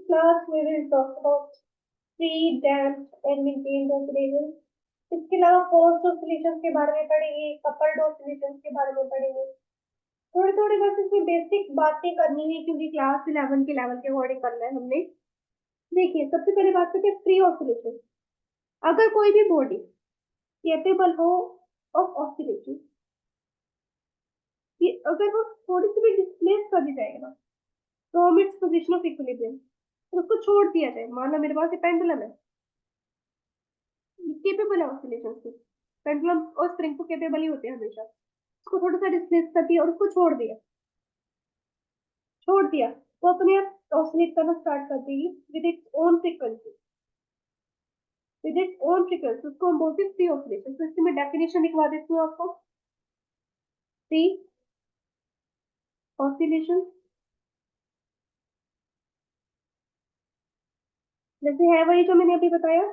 class we will talk about free, damped and maintained oscillations. इसके अलावा forced oscillations के बारे में पढ़ेंगे, कपल्ड ऑसिलेशंस के बारे में पढ़ेंगे। थोड़ी थोड़ी बस इसमें बेसिक बातें करनी है क्योंकि क्लास 11 के लेवल के अकॉर्डिंग करना है हमने। देखिए सबसे पहले बात करते हैं फ्री ऑसिलेशन। अगर कोई भी बॉडी कैपेबल हो ऑफ ऑसिलेशन, कि अगर वो थोड़ी सी भी डिस्प्लेस कर दी जाएगा ना from its position of equilibrium, तो उसको छोड़ दिया जाए। माना मेरे पास ये पेंडुलम है, केपेबल है ऑसिलेशन से, पेंडुलम और स्प्रिंग तो केपेबल ही होते हैं हमेशा। उसको थोड़ा सा डिस्प्लेस कर दिया और उसको छोड़ दिया तो अपने आप ऑसिलेट करना स्टार्ट कर देगी विद इट्स ओन फ्रीक्वेंसी। उसको हम बोलते हैं फ्री ऑसिलेशन। तो इसकी मैं डेफिनेशन लिखवा देती हूँ आपको। फ्री ऑसिलेशन जैसे है वही जो मैंने अभी बताया।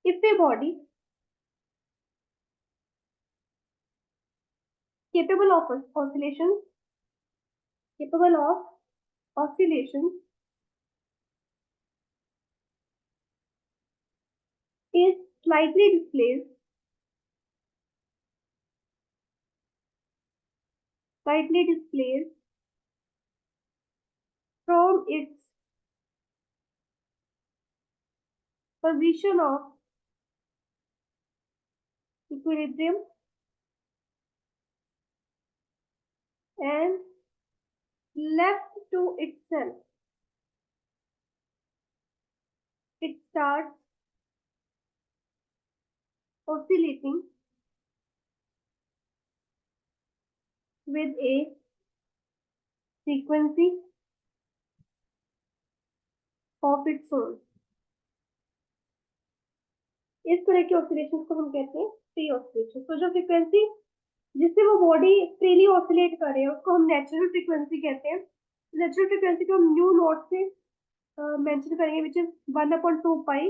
If a body capable of oscillation capable of oscillation is slightly displaced from its position of equilibrium and left to itself, it starts oscillating with a frequency of its own। इस तरह के ऑसिलेशन को हम कहते हैं free oscillation. तो जो frequency जिससे वो बॉडी फ्रीली ऑसिलेट कर रहे हैं उसको हम नेचुरल फ्रीक्वेंसी कहते हैं। नेचुरल फ्रीक्वेंसी को हम न्यू नॉट से मेंशन करेंगे, which is 1/2 pi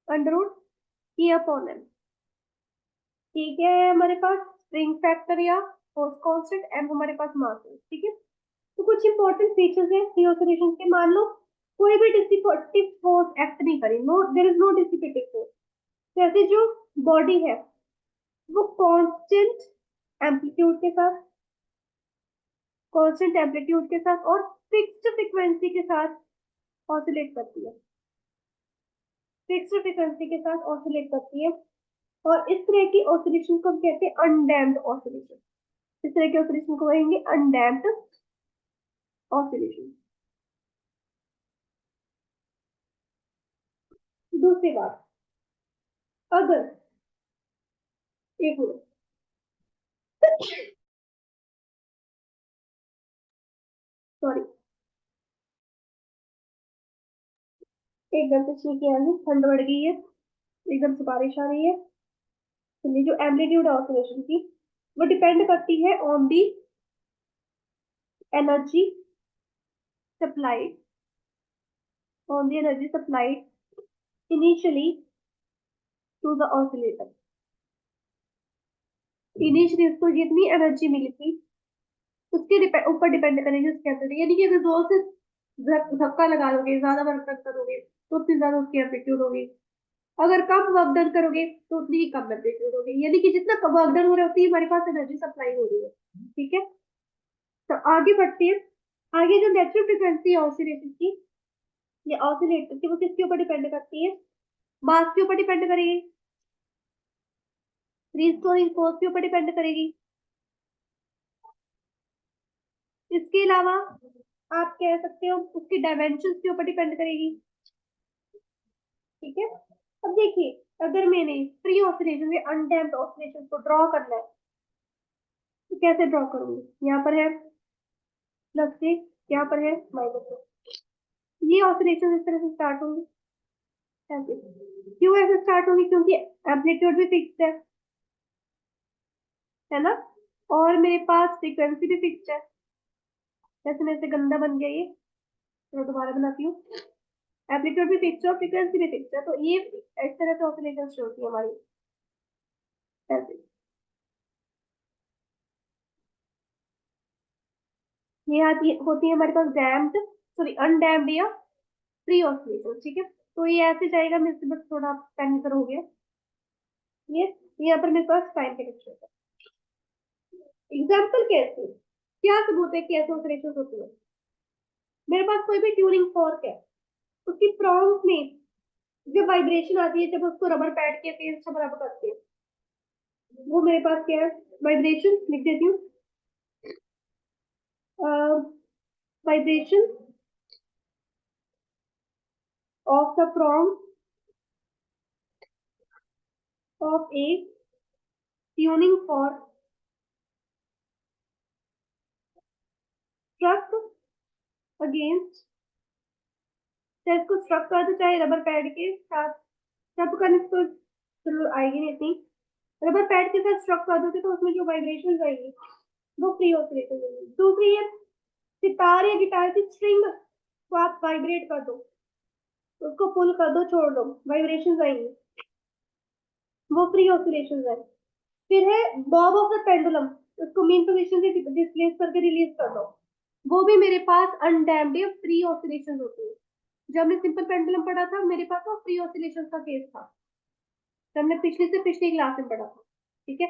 under root E upon M. ठीक है, हमारे पास स्प्रिंग फैक्टर या फोर्स कांस्टेंट, एम हमारे पास मास है। ठीक है, तो कुछ इंपॉर्टेंट फीचर्स हैं फ्री ऑसिलेशन के। मान लो कोई भी डिसिपेटिव फोर्स एक्ट नहीं करी, no there is no dissipative force, जैसे जो बॉडी है वो कांस्टेंट एम्पलीट्यूड के साथ और फिक्स्ड फ्रीक्वेंसी के साथ ऑसिलेट करती है, और इस तरह की ऑसिलेशन को हम कहते हैं अनडैम्प्ड ऑसिलेशन। इस तरह के ऑसिलेशन को कहेंगे अनडैम्प्ड ऑसिलेशन। दूसरी बात, अगर एक मिनट सॉरी, एकदम से छींके आ गई, ठंड बढ़ गई है, एकदम से बारिश आ रही है। तो ये जो एम्पलीट्यूड है ऑसिलेशन की वो डिपेंड करती है on the energy supplied initially to the oscillator. Initially उसको जितनी एनर्जी मिली थी उसके ऊपर डिपेंड करेगी उसकी एम्पलीट्यूड। यानी कि अगर जोर से धक्का लगा दोगे, ज्यादा वर्क करोगे तो उतनी ज्यादा उसकी एम्पलीट्यूड होगी। अगर कम वर्क डन करोगे तो उतनी ही कम एम्पलीट्यूड होगी। यानी कि जितना वर्क डन हो रहा है उतनी हमारे पास एनर्जी सप्लाई हो रही है। ठीक है, तो आगे बढ़ते हैं। आगे जो नेचुरल फ्रीक्वेंसी है ऑसिलेशन की, ये ऑसिलेटर की, वो किसके ऊपर डिपेंड करती है? मास के ऊपर डिपेंड करेगी, रीस्टोरिंग फोर्स के ऊपर डिपेंड करेगी। इसके अलावा आप कह सकते हो उसके डायमेंशन के ऊपर डिपेंड करेगी। ठीक है, अब देखिए अगर मैंने फ्री ऑसिलेशन या अनडैम्प्ड ऑसिलेशन को ड्रॉ करना है तो कैसे ड्रॉ करूंगी? यहाँ पर है प्लस से, यहाँ पर है माइनस से। ये ऑसिलेशन इस तरह से स्टार्ट होंगी, ऐसे। क्यों ऐसे स्टार्ट होंगी? क्योंकि एम्पलीट्यूड भी फिक्स है ना, और मेरे पास फ्रीक्वेंसी भी फिक्स है। जैसे मेरे से गंदा बन गया ये, तो दोबारा बनाती हूँ। एम्पलीट्यूड भी फिक्स है और फ्रीक्वेंसी भी फिक्स है, तो ये इस तरह से ऑसिलेशन शुरू होती है हमारी, ऐसे। ये होती है हमारे पास डैम्प्ड, सॉरी अनडैम्प्ड या फ्री ऑसिलेशन, ठीक है। तो ये ऐसे जाएगा, मेरे से बस थोड़ा पेन हो गया ये। यहाँ पर मेरे पास टाइम के लेक्चर है। एग्जाम्पल कैसे, क्या सबूत है कि ऐसे ऑसिलेशन होती है। मेरे पास कोई भी ट्यूनिंग फॉर्क है, उसकी प्रॉन्ग में जब वाइब्रेशन आती है, जब उसको रबर पैड के फेस से बराबर करते हैं, वो मेरे पास क्या है, वाइब्रेशन लिख देती हूँ। Vibration of the prong of a tuning fork struck against, चाहे इसको स्ट्रक कर दो चाहे रबर पैड के साथ, स्ट्रक करने से तो चलो आएगी नहीं इतनी, रबर पैड के साथ स्ट्रक कर दोगे तो उसमें जो वाइब्रेशन आएगी वो फ्री ऑसिलेशन होगी। दूसरी है, सितार या गिटार की स्ट्रिंग को आप वाइब्रेट कर दो, उसको पुल कर दो, छोड़ दो, वाइब्रेशन आएंगी, वो फ्री ऑसिलेशन है। फिर है बॉब ऑफ द पेंडुलम, उसको मेन पोजीशन से डिस्प्लेस करके रिलीज कर दो, वो भी मेरे पास अनडैम्प्ड फ्री ऑसिलेशन होती है। जब हमने सिंपल पेंडुलम पढ़ा था, मेरे पास वो फ्री ऑसिलेशन का केस था, तो हमने पिछले से पिछली क्लास में पढ़ा था, ठीक है।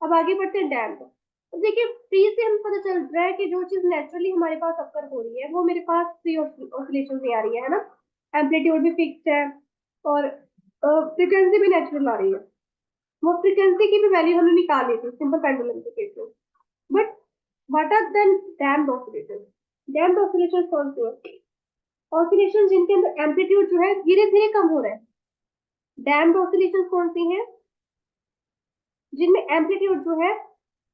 अब आगे बढ़ते हैं डैम्प्ड। तो देखिए फ्री से हमें पता चल रहा है कि जो चीज नेचुरली हमारे पास अक्कर हो रही है वो मेरे पास फ्री ऑसिलेशन में आ रही है ना, एम्पलीट्यूड भी फिक्स है और फ्रीक्वेंसी भी नेचुरल आ रही है। वो फ्रीक्वेंसी की भी वैल्यू हमने निकाल ली थी सिंपल पेंडुलम के केस में। But what are then damped oscillation. Damped oscillation कौन सी है, ऑसिलेशन जिनके अंदर एम्पलीट्यूड जो है धीरे धीरे कम हो रहा है। डैम्प्ड ऑसिलेशन कौन सी है, जिनमें एम्पलीट्यूड जो है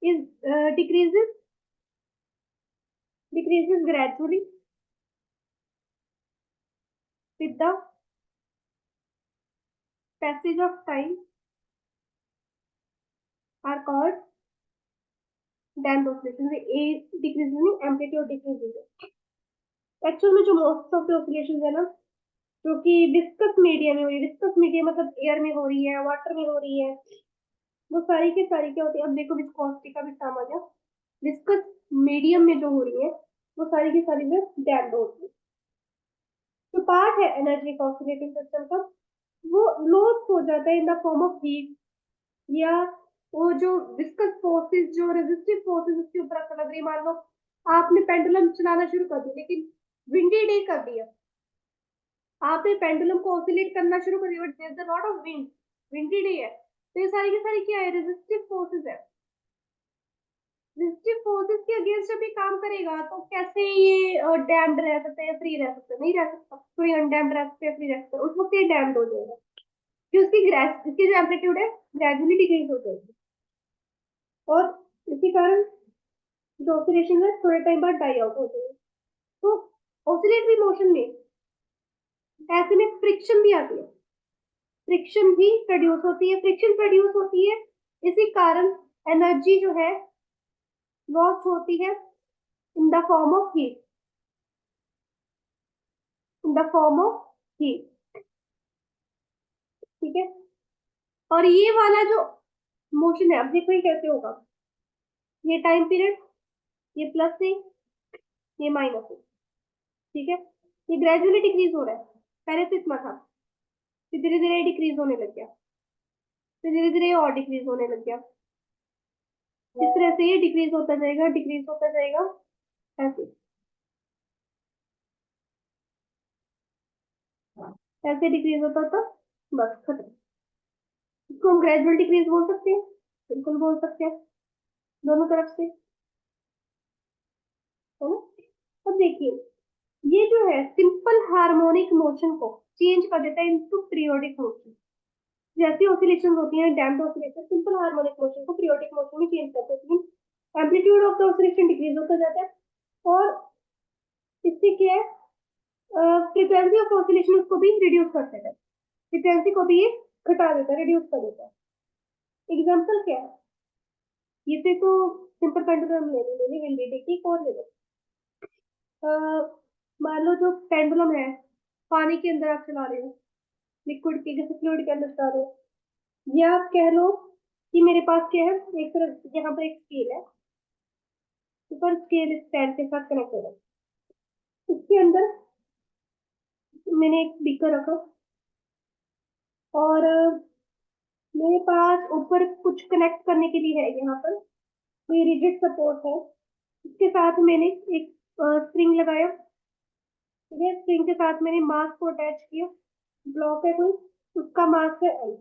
is decreases decreases gradually with the passage of time are called damped oscillations. A decreases नहीं, amplitude decreases है। एक्चुअल में जो मोस्ट ऑफ द ऑसिलेशन है ना, जो कि विस्कस मीडिया में हो रही है, विस्कस मीडिया मतलब एयर में हो रही है, वाटर में हो रही है, वो सारी की सारी क्या होती है, अब देखो विस्कोसिटी का भी काम आ गया, विस्कस मीडियम में जो हो रही है वो सारी की सारी में डैम्प्ड होती है। जो पार्ट है एनर्जी का ऑसिलेटिंग सिस्टम का, वो लॉस हो जाता है in the form of heat, या वो जो विस्कस फोर्सेस, जो रेजिस्टिव फोर्सेस उसके ऊपर अक्ल लग रही है। मान लो आपने पेंडुलम चलाना शुरू कर दिया, लेकिन विंडी डे कर दिया, आपने पेंडुलम को ऑसिलेट करना शुरू कर दिया, but there is a lot of wind, windy day है, तो ये सारी की सारी क्या है, रेजिस्टिव फोर्सेस है। रेजिस्टिव फोर्सेस के अगेंस्ट जब ये काम करेगा तो कैसे ये डैम्ड रह सकते हैं, फ्री रह सकते हैं, नहीं रह सकता, कोई अनडैम्ड रह सकते हैं, फ्री रह सकते हैं, उस वक्त ये डैम्ड हो जाएगा कि उसकी जो एम्पलीट्यूड है ग्रेजुअली डिक्रीज हो जाएगी, और इसी कारण जो ऑसिलेशन है थोड़े टाइम बाद डाई आउट हो जाएगी। तो ऑसिलेटरी मोशन में ऐसे में फ्रिक्शन भी आती है, फ्रिक्शन भी प्रोड्यूस होती है, फ्रिक्शन प्रोड्यूस होती है, इसी कारण एनर्जी जो है लॉस होती है in the form of heat, in the form of heat, ठीक है। और ये वाला जो मोशन है, अब देखो ये कैसे होगा, ये टाइम पीरियड, ये प्लस से, ये माइनस से, ठीक है। ये ग्रेजुअली डिक्रीज हो रहा है, पहले तो इतना था, फिर धीरे धीरे डिक्रीज होने लग गया, फिर धीरे धीरे और डिक्रीज होने लग गया, इस तरह से ये डिक्रीज होता जाएगा, डिक्रीज होता जाएगा, ऐसे ऐसे डिक्रीज होता था, बस खत्म। इसको हम ग्रेजुअल डिक्रीज बोल सकते हैं, बिल्कुल बोल सकते हैं, दोनों तरफ से, है ना। अब देखिए ये जो है सिंपल हार्मोनिक मोशन को चेंज कर देता है इनटू पीरियोडिक मोशन। जैसी ऑसिलेशन होती है damped oscillation simple harmonic motion को पीरियोडिक मोशन में चेंज कर देती है, amplitude of the oscillation decrease होता जाता है, और इससे क्या है, फ्रीक्वेंसी ऑफ ऑसिलेशन उसको भी रिड्यूस कर देता है, फ्रीक्वेंसी को भी ये घटा देता है, रिड्यूस कर देता है। एग्जाम्पल क्या है, ये तो सिंपल पेंडुलम ले ली विंडी देखिए, एक और ले लो। मान लो जो पेंडुलम है, पानी के अंदर आप चला रहे हो, लिक्विड के जैसे फ्लूइड के अंदर चला रहे हो, या आप कह लो कि मेरे पास क्या है, एक तरफ यहाँ पर एक स्केल है, ऊपर स्केल स्टैंड के साथ कनेक्ट हो रहा है, इसके अंदर मैंने एक बीकर रखा और मेरे पास ऊपर कुछ कनेक्ट करने के लिए है यहाँ पर, ये रिजिड सपोर्ट है। इसके साथ मैंने एक स्प्रिंग लगाया। ठीक है, स्प्रिंग के साथ मैंने मास को अटैच किया। ब्लॉक है कोई, उसका मास है एल।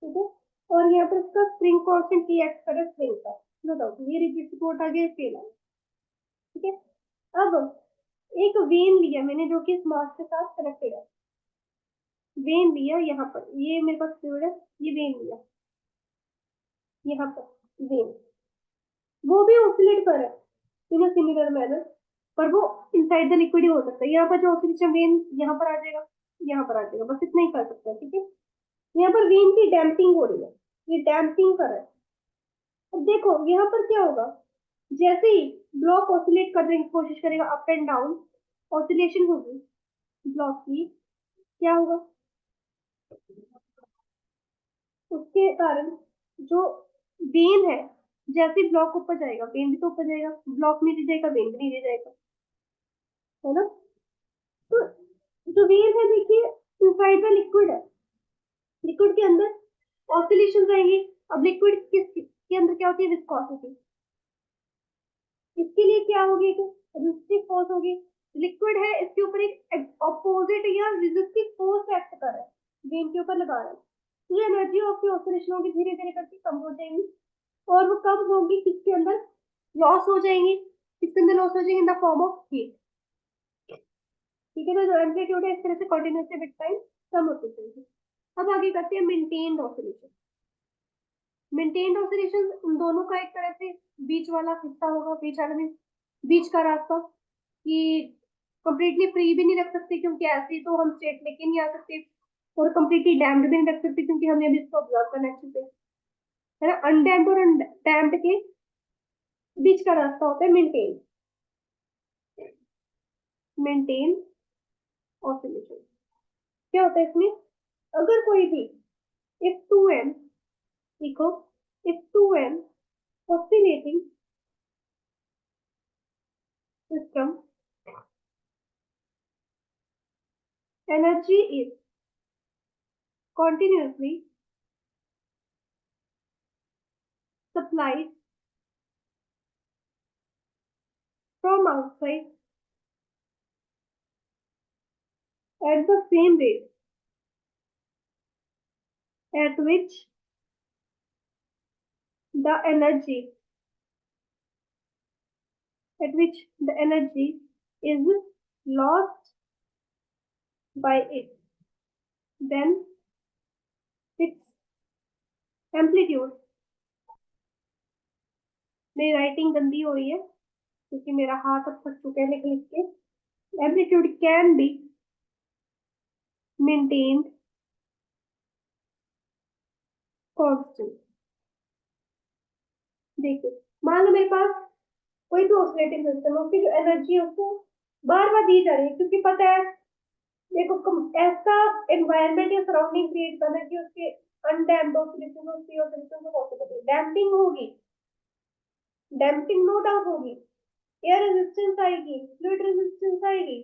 ठीक है, और यहाँ पर इसका स्प्रिंग कांस्टेंट की एक्ट करे स्प्रिंग का। बताओ, ये रिजिड सपोर्ट आ गया, स्केल आ गया। ठीक है, अब एक वेन लिया मैंने जो कि इस मास के साथ कनेक्टेड है। वेन लिया यहाँ पर, ये मेरे पास फ्लूइड है, ये वेन लिया यहाँ पर वेन, वो भी ऑसिलेट कर रहा है इन सिमिलर मैनर, पर वो इनसाइड द लिक्विड ही हो सकता है। यहाँ पर जो ऑसिलेशन वेन यहाँ पर आ जाएगा, यहाँ पर आ जाएगा, बस इतना ही कर सकते हैं। ठीक है, यहाँ पर वेन की डैम्पिंग हो रही है, ये डैम्पिंग कर रहा है। अब देखो यहाँ पर क्या होगा, जैसे ही ब्लॉक ऑसिलेट करने की कोशिश करेगा अप एंड डाउन, ऑसिलेशन होगी ब्लॉक की, क्या होगा, उसके कारण जो वेन है, जैसे ब्लॉक ऊपर जाएगा वेन भी तो ऊपर जाएगा, ब्लॉक नीचे जाएगा वेन भी नीचे जाएगा, है ना। तो जो वेन है देखिए, इनसाइड द लिक्विड है, लिक्विड के अंदर ऑसिलेशन आएंगी। अब लिक्विड के अंदर क्या होती है, विस्कोसिटी, इसके लिए क्या होगी, एक रेजिस्टिव फोर्स होगी। लिक्विड है, इसके ऊपर एक अपोजिट या रेजिस्टिव फोर्स एक्ट कर रहा है, वेन के ऊपर लगा रहा है। तो ये एनर्जी ऑफ द ऑसिलेशन होगी, धीरे धीरे करके कम हो जाएंगी, और वो कब होगी, किसके अंदर लॉस हो जाएंगी, किसके अंदर लॉस हो जाएंगे, in the form of heat. ठीक है, तो जो एम्पलीट्यूड है इस तरह से कंटिन्यूसली विद टाइम कम होती जाएगी। अब आगे करते हैं मेंटेन्ड ऑसिलेशन। मेंटेन्ड ऑसिलेशन उन दोनों का एक तरह से बीच वाला हिस्सा होगा, बीच वाला मीन बीच का रास्ता, कि कंप्लीटली फ्री भी नहीं रख सकते क्योंकि ऐसे तो हम स्टेट लेके नहीं आ सकते, और कंप्लीटली डैम्ड भी नहीं रख सकते क्योंकि हमें अभी इसको ऑब्जर्व करना है अच्छे से, है ना। अनडैम्ड और डैम्ड के बीच का रास्ता होता है मेंटेन, मेंटेन ऑसिलेशन। क्या होता है इसमें, अगर कोई भी if 2n, देखो, if 2n oscillating system energy is continuously supplied from outside at the same rate at which the energy is lost by it, then its amplitude, मेरी राइटिंग गंदी हो रही है क्योंकि मेरा हाथ अब थक चुका है लिख लिख के, amplitude can be maintained constant। देखिए, मान लो मेरे पास कोई भी ऑसिलेटिंग सिस्टम है, उसकी जो एनर्जी है उसको बार बार दी जा रही है, क्योंकि पता है देखो ऐसा एनवायरनमेंट या सराउंडिंग क्रिएट करना कि उसके अनडैम्प्ड ऑसिलेशन, उसकी ऑसिलेशन को पॉसिबल है, डैम्पिंग होगी, डैम्पिंग नो डाउट होगी, एयर रेजिस्टेंस आएगी, फ्लूइड रेजिस्टेंस आएगी,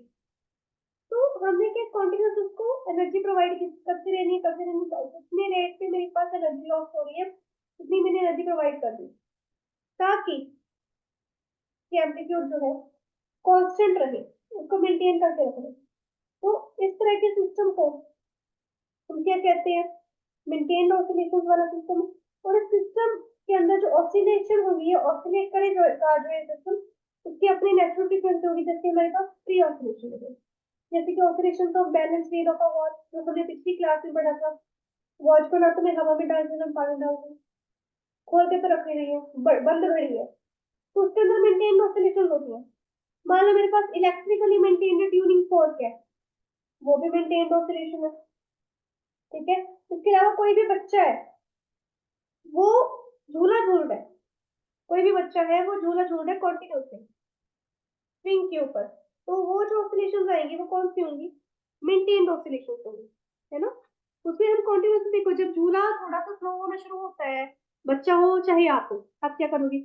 तो हमने क्या कॉन्टिन्यूस उसको एनर्जी प्रोवाइड करते रहनी है, करते रहनी चाहिए। इतने रेट पे मेरे पास एनर्जी लॉस हो रही है, इतनी मैंने एनर्जी प्रोवाइड कर दी, ताकि एम्पलीट्यूड जो है कांस्टेंट रहे, उसको मेंटेन करके रखें। तो इस तरह के सिस्टम को हम क्या कहते हैं, मेंटेन्ड ऑसिलेशन वाला सिस्टम। और इस सिस्टम के अंदर जो ऑसिलेशन होगी, ये ऑसिलेट करे जो ये सिस्टम, उसकी अपनी नेचुरल फ्रीक्वेंसी होगी, जैसे हमारे पास फ्री ऑसिलेशन है, जैसे कि oscillation of balance wheel of a watch, जो हमने पिछली क्लास में पढ़ा था। वॉच को ना तो मैं हवा में डाल दूं ना पानी डाल दूं, खोल के तो रखी रही हूँ, बंद घड़ी है, तो उसके अंदर मेंटेन ऑसिलेशन होती है। मान लो मेरे पास इलेक्ट्रिकली मेंटेन्ड ट्यूनिंग फोर्क है, वो भी मेंटेन्ड ऑसिलेशन है। ठीक है, इसके अलावा कोई भी बच्चा है, वो झूला झूल रहा है, कोई भी बच्चा है वो झूला झूल रहा है कॉन्टिन्यूसली स्ट्रिंग के ऊपर, तो वो जो ऑसिलेशंस आएंगी वो कौन सी होंगी, मेंटेन्ड ऑसिलेशंस होंगी, है ना। उसमें हम कॉन्टिन्यूसली देखो, जब झूला थोड़ा सा स्लो होना शुरू होता है, बच्चा हो चाहे आप हो, आप क्या करोगे,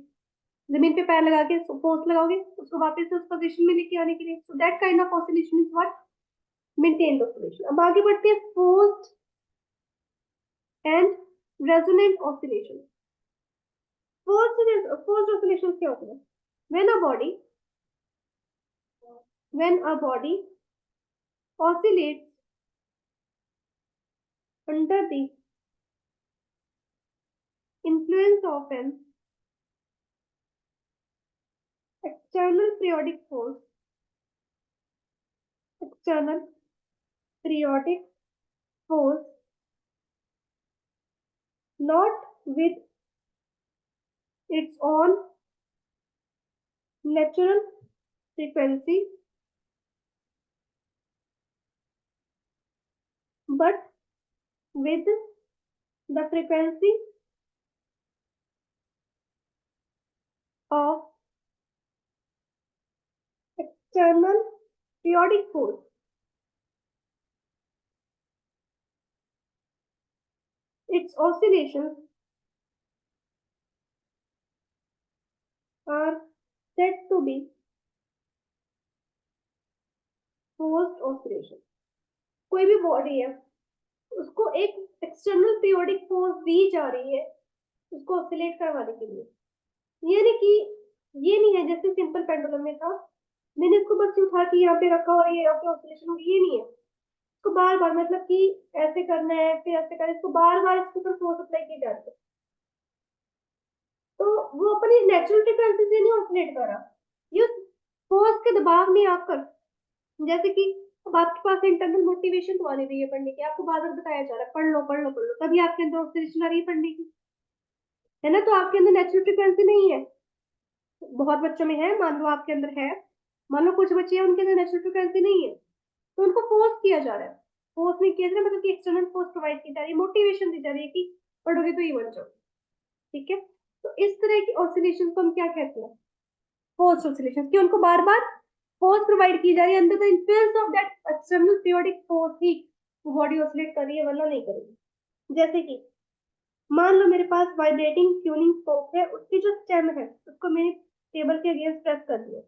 जमीन पे पैर लगा के फोर्स लगाओगे उसको वापस से उस पोजीशन में लेके आने के लिए, so that kind of oscillation is what maintained oscillation. अब आगे बढ़ते हैं forced and resonant oscillation. Forced oscillation क्या होते हैं? When a body when a body oscillates under the influence of an external periodic force, external periodic force, not with its own natural frequency, but with the frequency of external periodic force. Its oscillations are said to be forced oscillation. कोई भी body है उसको एक external periodic force दी जा रही है उसको oscillate करवाने के लिए। ये नहीं कि ये नहीं है जैसे सिंपल पेंडुलम में था, मैंने इसको बस उठा के यहाँ पे रखा और ये यहाँ पे ऑसिलेशन होगी, ये नहीं है। इसको बार बार मतलब कि ऐसे करना है फिर ऐसे करना है, इसको बार बार इसके ऊपर फोर्स अप्लाई की जाती है। तो वो अपनी नेचुरल फ्रीक्वेंसी से नहीं ऑसिलेट कर रहा, ये फोर्स के दबाव में आकर, जैसे कि अब आपके पास इंटरनल मोटिवेशन तो आनी रही है पढ़ने की, आपको बार बार बताया जा रहा है पढ़ लो पढ़ लो पढ़ लो, तभी आपके अंदर ऑसिलेशन आ रही है पढ़ने की, है ना। तो आपके अंदर नेचुरल फ्रीक्वेंसी नहीं है, बहुत बच्चों में है, मान लो आपके अंदर है, मान लो कुछ बच्चे हैं उनके अंदर नेचुरल फ्रीक्वेंसी नहीं है, तो उनको फोर्स किया जा रहा है। फोर्स नहीं किया जा रहा मतलब कि एक्सटर्नल फोर्स प्रोवाइड की जा रही है, मोटिवेशन दी जा रही है कि पढ़ोगे तो ये बन जाओ, ठीक है। तो इस तरह की ऑसिलेशन को हम क्या कहते हैं? फोर्स ऑसिलेशन, कि उनको बार बार फोर्स प्रोवाइड की जा रही है, under the influence of that external periodic force ही वो बॉडी ऑसिलेट कर रही है, वरना नहीं करेगी। जैसे कि मान लो मेरे पास वाइब्रेटिंग ट्यूनिंग फोर्क है, उसकी जो स्टेम है उसको मैंने टेबल के अगेंस्ट प्रेस कर दिया,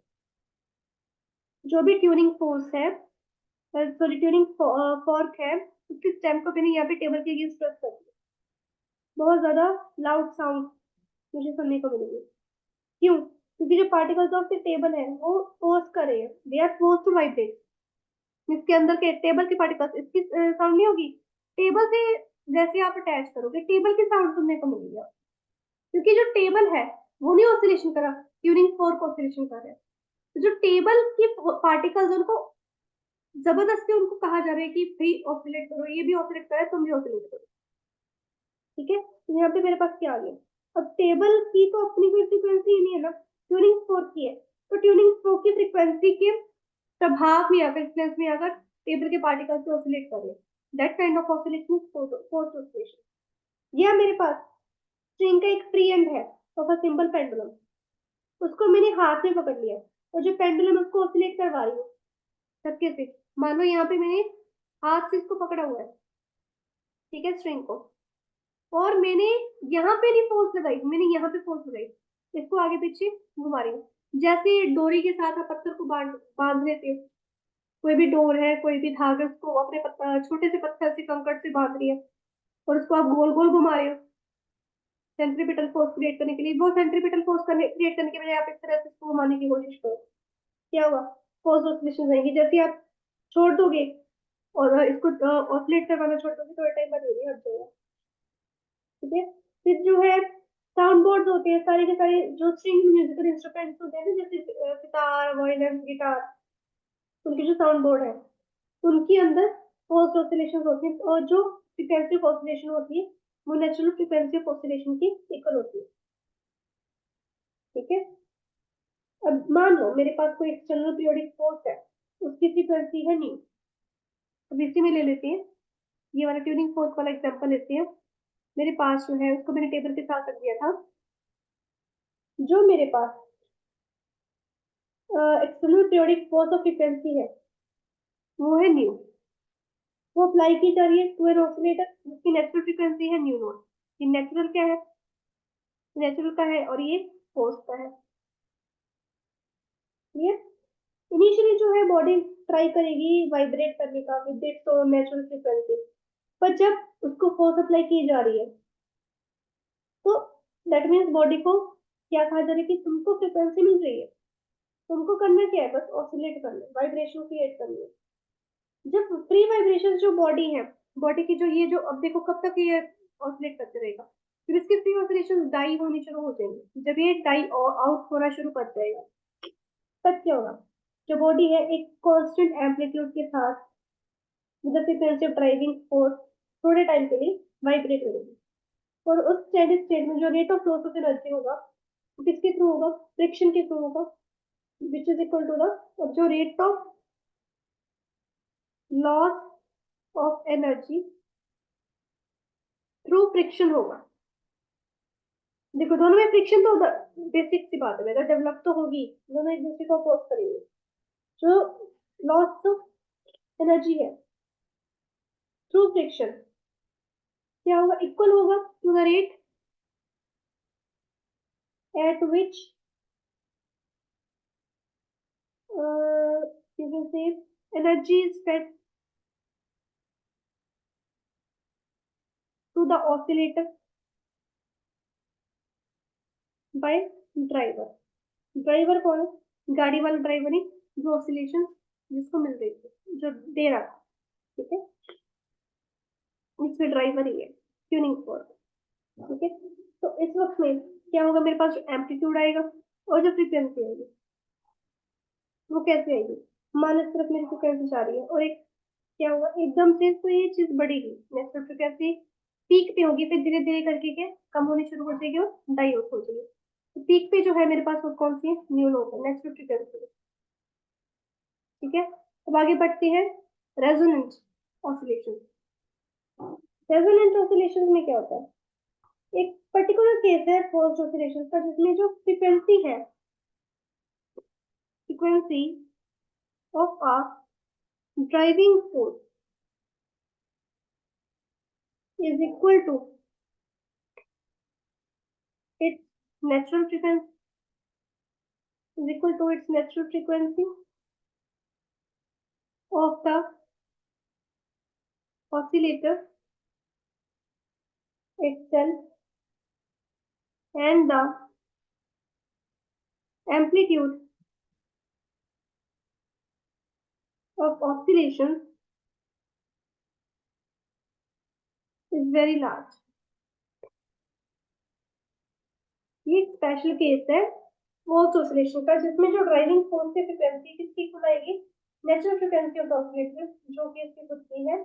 जो भी ट्यूनिंग फोर्स है, सॉरी ट्यूनिंग फॉर्क है, उसकी स्टेम को मैंने यहाँ पे टेबल के अगेंस्ट प्रेस कर दिया, बहुत ज्यादा लाउड साउंड मुझे सुनने को मिलेगी। क्यों? क्योंकि जो पार्टिकल्स ऑफ द टेबल है वो फोर्स कर रहे हैं, they are force to vibrate. इसके अंदर के टेबल के पार्टिकल्स, इसकी साउंड नहीं होगी, टेबल से जैसे आप अटैच करोगे टेबल की साउंड सुनने को मिलेगी आपको। क्योंकि जो टेबल है वो नहीं ऑसिलेशन कर रहा, ट्यूनिंग फोर्क ऑसिलेशन कर रहा है। तो जो टेबल की पार्टिकल्स उनको जबरदस्ती उनको कहा जा रहा है कि भाई ऑसिलेट करो, ये भी ऑसिलेट करे तुम भी ऑसिलेट करो, ठीक है। तो यहाँ पे मेरे पास क्या आ गया, अब टेबल की तो अपनी कोई फ्रीक्वेंसी ही नहीं है ना, ट्यूनिंग फोर्क की है, तो ट्यूनिंग फोर्क की फ्रीक्वेंसी के प्रभाव में आकर, इन्फ्लुएंस में आकर टेबल के पार्टिकल्स को ऑसिलेट कर रहे हैं, that kind of oscillation is force oscillation. यह मेरे पास स्ट्रिंग का एक फ्री एंड है ऑफ अ सिंपल पेंडुलम, उसको मैंने हाथ में पकड़ लिया और जो पेंडुलम उसको ऑसिलेट करवा रही हूँ धक्के से, मान लो यहाँ पे मैंने हाथ से इसको पकड़ा हुआ है, ठीक है, स्ट्रिंग को, और मैंने यहाँ पे नहीं फोर्स लगाई, मैंने यहाँ पे फोर्स लगाई, इसको आगे पीछे घुमा रही हूँ, जैसे डोरी के साथ आप पत्थर को बांध बांध लेते हो, कोई भी डोर है कोई भी धागा उसको अपने छोटे से पत्थर से कंकड़ से बांध रही है और उसको आप गोल गोल घुमा रहे हो सेंट्रीपिटल फोर्स क्रिएट करने के लिए, वो सेंट्रीपिटल फोर्स क्रिएट करने के बजाय आप इस तरह से इसको घुमाने की कोशिश करो, क्या हुआ? फोर्स ऑसिलेशन रहेगी। जैसे आप छोड़ दोगे और इसको ऑसिलेट करवाना छोड़ दोगे थोड़ा टाइम बाद ये भी हट जाएगा, ठीक है। फिर जो है साउंड बोर्ड होते हैं, सारे के सारे जो स्ट्रिंग म्यूजिकल इंस्ट्रूमेंट्स होते हैं ना, जैसे सितार वायलिन गिटार, उनके जो साउंड बोर्ड है उनके अंदर फोर्स ऑसिलेशन होती है, और जो फ्रीक्वेंसी ऑफ ऑसिलेशन होती है वो नेचुरल फ्रीक्वेंसी ऑफ ऑसिलेशन की इक्वल होती है, ठीक है। अब मान लो मेरे पास कोई एक्सटर्नल पीरियोडिक फोर्स है, उसकी फ्रीक्वेंसी है न्यू। अब इसी में ले लेते हैं, ये वाला ट्यूनिंग फोर्स वाला एग्जांपल लेते हैं। मेरे पास जो है उसको मैंने टेबल के साथ रख दिया था, जो मेरे पास external periodic force of frequency है वो है न्यू, वो अप्लाई की जा रही है टू एन ऑसिलेटर जिसकी नेचुरल फ्रीक्वेंसी है न्यू नॉट। ये नेचुरल क्या है? नेचुरल का है और ये फोर्स का है, क्लियर। इनिशियली जो है बॉडी ट्राई करेगी वाइब्रेट करने का with its own natural frequency, पर जब उसको फोर्स अप्लाई की जा रही है तो दैट मीन्स बॉडी को क्या कहा जा रहा है कि तुमको फ्रीक्वेंसी मिल रही है, तुमको करना क्या है, बस ऑसिलेट करना है, वाइब्रेशन क्रिएट करनी है। जब फ्री वाइब्रेशन जो बॉडी है, बॉडी की जो ये जो अब देखो कब तक ये ऑसिलेट करते रहेगा, फिर इसके फ्री ऑसिलेशन डाई होनी शुरू हो जाएंगे। जब ये डाई आउट होना शुरू कर जाएगा तब क्या होगा, जो बॉडी है एक कांस्टेंट एम्पलीट्यूड के साथ with the frequency of driving force थोड़े टाइम के लिए वाइब्रेट करेगी। और उस स्टेडी स्टेट में जो rate of loss of energy होगा वो किसके थ्रू होगा, फ्रिक्शन के थ्रू होगा, which is equal to the जो rate of loss of energy through friction होगा। देखो दोनों में फ्रिक्शन तो बेसिक सी बात है, डेवलप तो होगी, दोनों एक दूसरे को अपोज करेंगे। जो लॉस ऑफ एनर्जी है थ्रू फ्रिक्शन क्या होगा, इक्वल होगा to the rate at which you can say energy is fed to the oscillator by driver। Driver कौन है, गाड़ी वाला ड्राइवर ही जो ऑसिलेशन जिसको मिल रही थी, जो दे रहा था, ठीक है, इसमें ड्राइवर ही है ट्यूनिंग फोर्क, ठीक है। तो इस वक्त में क्या होगा, मेरे पास जो एम्पलीट्यूड आएगा और जो फ्रीक्वेंसी आएगी वो कैसे आएगी, मान इस तरफ मेरी फ्रीक्वेंसी जा रही है और एक क्या होगा एकदम से तो ये चीज बढ़ेगी, नेचुरल फ्रीक्वेंसी पीक पे होगी, फिर धीरे धीरे करके क्या कम होनी शुरू हो जाएगी और डाई आउट हो जाएगी। तो पीक पे जो है मेरे पास वो कौन सी है, न्यू लो है, नेचुरल फ्रीक्वेंसी, ठीक है। अब आगे बढ़ते हैं रेजोनेंट ऑसिलेशन। रेजोनेंट ऑसिलेशन में क्या होता है, एक पर्टिकुलर केस है फोर्स्ड ऑसिलेशन का जिसमें जो फ्रीक्वेंसी है, frequency of a driving force is equal to its natural frequency is equal to its natural frequency of the oscillator itself and the amplitude of oscillation is very large। ये एक special case है force oscillation का जिसमें जो driving force की frequency किसकी खुद आएगी, natural frequency of the oscillator जो कि इसकी खुद की है,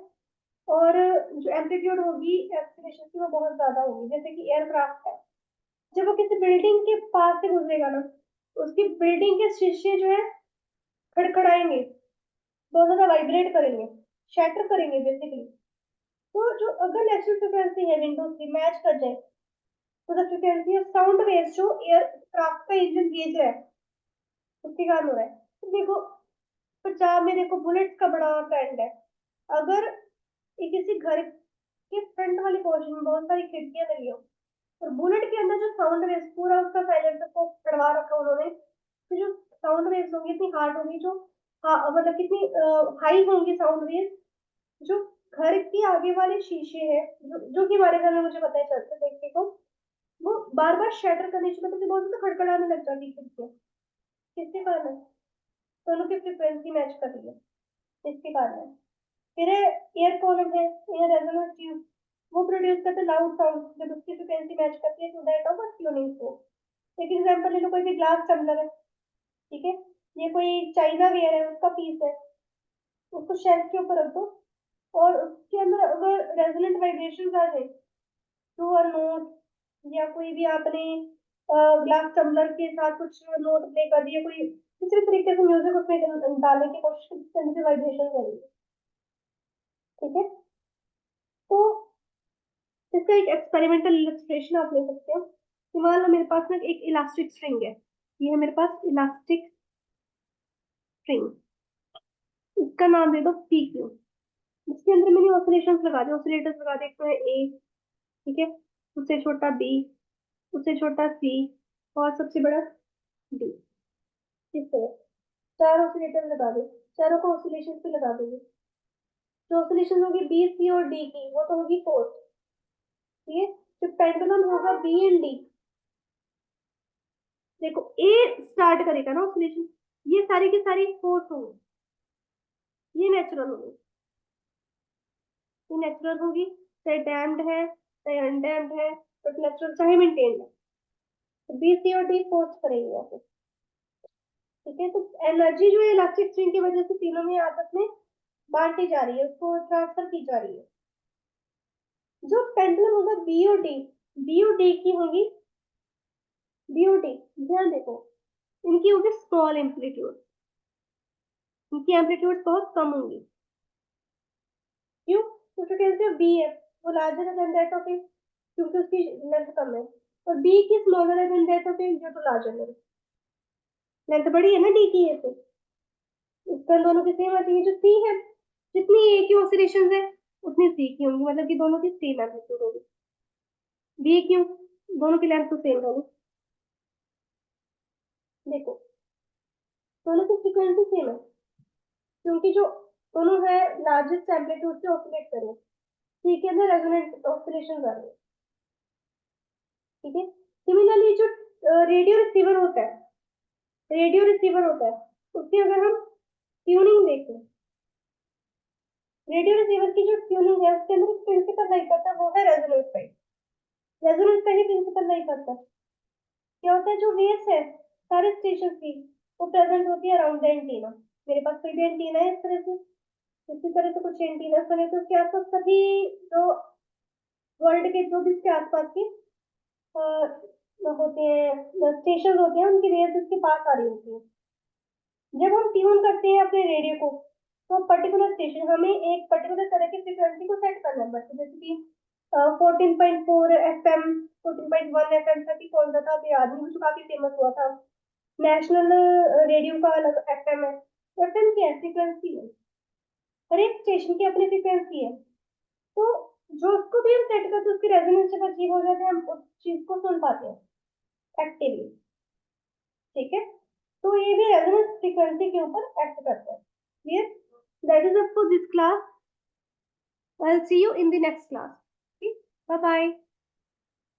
और जो एम्पलीट्यूड होगी एक्सीलरेशन की वो बहुत ज्यादा होगी। जैसे कि एयरक्राफ्ट है, जब वो किसी बिल्डिंग के पास से गुजरेगा ना, उसकी बिल्डिंग के शीशे जो है खड़खड़ाएंगे, बहुत ज्यादा वाइब्रेट करेंगे, शैटर करेंगे बेसिकली। तो जो अगर नेचुरल फ्रीक्वेंसी है विंडोज की मैच कर जाए तो the frequency of sound waves जो एयरक्राफ्ट का इंजन भेज रहा है उसके कारण हो रहा है। तो देखो पंजाब में देखो बुलेट का बड़ा ट्रेंड है, अगर ये किसी घर के फ्रंट वाले पोर्शन में बहुत सारी खिड़कियां लगी हो और बुलेट के अंदर जो साउंड वेव्स पूरा उसका साइलेंसर को करवा रखा उन्होंने, तो जो साउंड वेव्स होंगी इतनी हार्ड होंगी, जो हाँ मतलब कितनी हाई होंगी साउंड वेव्स, जो घर के आगे वाले शीशे हैं जो कि हमारे घर में मुझे पता है चलते देखने को, वो बार बार शटर करने से मतलब बहुत ज्यादा खड़खड़ाने लग जाती खिड़कियां। किसके कारण है, दोनों की फ्रीक्वेंसी मैच कर रही है, इसके कारण है। फिर एयर कॉलम है, एयर रेजोनेंस ट्यूब, वो प्रोड्यूस करते लाउड साउंड जब उसकी फ्रीक्वेंसी मैच करती है to that of a tuning fork. एक एग्जांपल ले लो, कोई भी ग्लास टम्बलर है, ठीक है, ये कोई चाइना वेयर है उसका पीस है, उसको शेल्फ के ऊपर रख दो और उसके अंदर अगर रेजोनेंट वाइब्रेशन आ जाए थ्रू अ नोट, या कोई भी आपने ग्लास टम्बलर के साथ कुछ नोट प्ले कर दिया, कोई किसी भी तरीके से म्यूजिक उसमें डालने की कोशिश की जिससे वाइब्रेशन करेगी, ठीक है। तो इसका एक एक्सपेरिमेंटल इलस्ट्रेशन आप ले सकते हो कि मान लो मेरे पास ना एक इलास्टिक स्ट्रिंग है, ये है मेरे पास इलास्टिक स्ट्रिंग, इसका नाम दे दो पी क्यू। इसके अंदर मैंने ऑसिलेशंस लगा दिए, ऑसिलेटर्स लगा दिए, तो है ए, ठीक है, उससे छोटा बी, उससे छोटा सी और सबसे बड़ा डी, इस तरह। 4 ऑसिलेटर लगा दो, चारों को ऑसिलेशन पे लगा दोगे। जो ऑसिलेशन होगी बी सी और डी की वो तो होगी फोर्थ, ठीक है। जो पेंडुलम होगा बी एंड डी, देखो ए स्टार्ट करेगा ना ऑसिलेशन, ये सारी की सारी फोर्थ होगी, ये नेचुरल होगी, ये नेचुरल होगी, चाहे डैम्ड है चाहे अनडैम्ड है, बट नेचुरल चाहे मेंटेन्ड है, तो बी सी और डी फोर्थ करेंगे यहाँ पे, ठीक है। तो एनर्जी जो है इलास्टिक स्ट्रिंग की वजह से तीनों में आपस में बांटी जा रही है, उसको ट्रांसफर की जा रही है। जो पेंडुलम होगा बी और डी, बी और डी की होगी, बी और डी ध्यान देखो, इनकी होगी स्मॉल एम्पलीट्यूड, इनकी एम्पलीट्यूड बहुत कम होंगी। क्यों? तो फ्रीक्वेंसी ऑफ बी है वो लार्जर देन दैट ऑफ ए, क्योंकि उसकी लेंथ कम है, और बी की स्मॉलर है than that of A due to larger length, length बड़ी है ना डी की, है तो इसका दोनों की सेम आती है। जो सी है, जितनी ए की ऑसिलेशन है उतनी सी की होंगी, मतलब कि दोनों की सेम एम्पलीट्यूड होगी। बी क्यों? दोनों की लेंथ तो सेम होगी, देखो दोनों की फ्रीक्वेंसी सेम है, क्योंकि जो दोनों है लार्जेस्ट एम्पलीट्यूड से ऑसिलेट कर रहे हैं, सी के अंदर रेजोनेंट ऑसिलेशन आ रहे हैं, ठीक है। सिमिलरली जो रेडियो रिसीवर होता है, रेडियो रिसीवर होता है, उसकी अगर हम ट्यूनिंग देखें, रेडियो रिसीवर की जो ट्यूनिंग है उसके अंदर प्रिंसिपल नहीं करता, वो है रेजोनेंस पे, रेजोनेंस पे ही प्रिंसिपल नहीं करता। क्या होता है, जो वेव्स है सारे स्टेशन की वो प्रेजेंट होती है अराउंड द एंटीना, मेरे पास कोई भी एंटीना है इस तरह से, इसी तरह से कुछ एंटीना बने तो उसके आसपास सभी जो वर्ल्ड के जो भी इसके आसपास के होते हैं स्टेशन होते हैं, उनकी वेव्स इसके पास आ रही होती है। जब हम ट्यून करते हैं अपने रेडियो को, तो पर्टिकुलर स्टेशन हमें एक पर्टिकुलर तरह की फ्रीक्वेंसी को सेट करना पड़ता है, जैसे कि 14.4 FM, 14.1 FM था कि कौन सा था अभी याद नहीं, जो काफी फेमस हुआ था। नेशनल रेडियो का अलग FM है, FM की फ्रीक्वेंसी है, हर एक स्टेशन की अपनी फ्रीक्वेंसी है, तो जो उसको भी हम सेट करते हैं उसकी रेजोनेंस जब अचीव हो जाते हैं हम उस चीज को सुन पाते हैं एक्टिवली, ठीक है। तो ये भी रेजोनेंस फ्रीक्वेंसी के ऊपर एक्ट करता है। Clear? That is up for this class, I will see you in the next class. Bye bye।